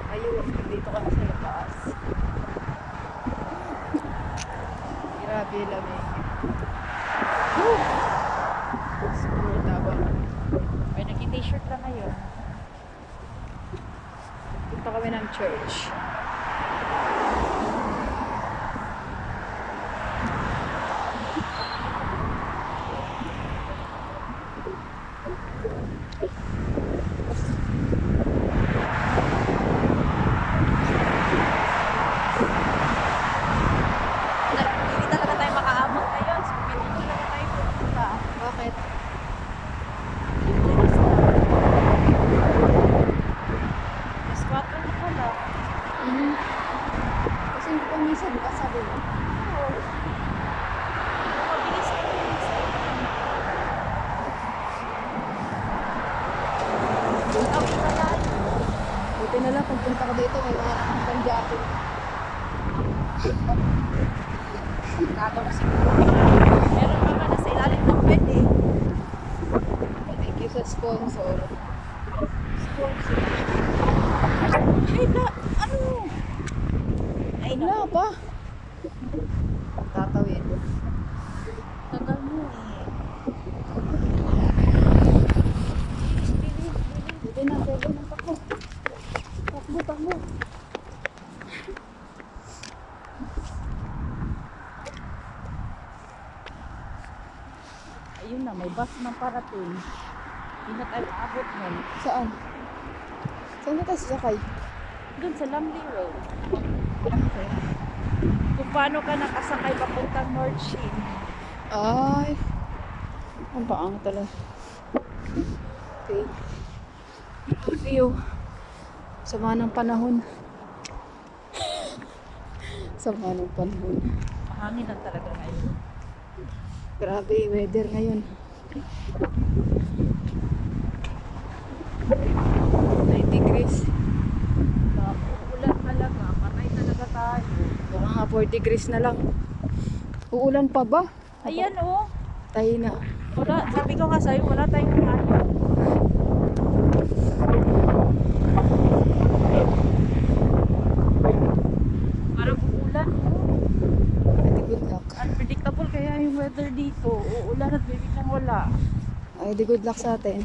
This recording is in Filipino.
Ayun, dito kami sa labas. Grabe lamig. Woo! Siguro tabang. Ay, nag-t-shirt lang ngayon. Punta kami ng church. Hindi talaga tayo makaabot ngayon. So, pwede talaga tayo pupunta. Bakit? Mas 4 na pala. Kasi hindi pa minsan ba sabi mo? Oo. Mabilis na mabilis. Tawid na yan. Buti na lang kung punta ko dito may mga nakakang jacket. Nakagawa siguro. Meron pa nga nasa ilalim ng bed eh. Thank you sa sponsor. Sponsor. Ay na, ano? Ay na. Wala pa. Tatawid. Tagal mo eh. Pwede na, takbo. Takbo. Ayun na, may bus na parating. Hindi na tayo abot nun. Saan? Saan na tayo sasakay? Doon sa Lamley Road. Kung paano ka nakasakay papuntang North Sheen. Ay. Ang paangat talaga. Okay. View. Sama ng panahon. Sama ng panahon. Mahangin lang talaga ngayon. Grabe weather ngayon. 9 degrees. Uulan talaga. Patay talaga tayo. Baka nga 4 degrees na lang. Uulan pa ba? Ayan oh. Tayo na. Wala. Sabi ko nga sa'yo, wala tayong ano. Parang uulan. Ay, good luck. Unpredictable kaya yung weather dito. Uulan at bibiglang wala. Ay, di good luck sa atin.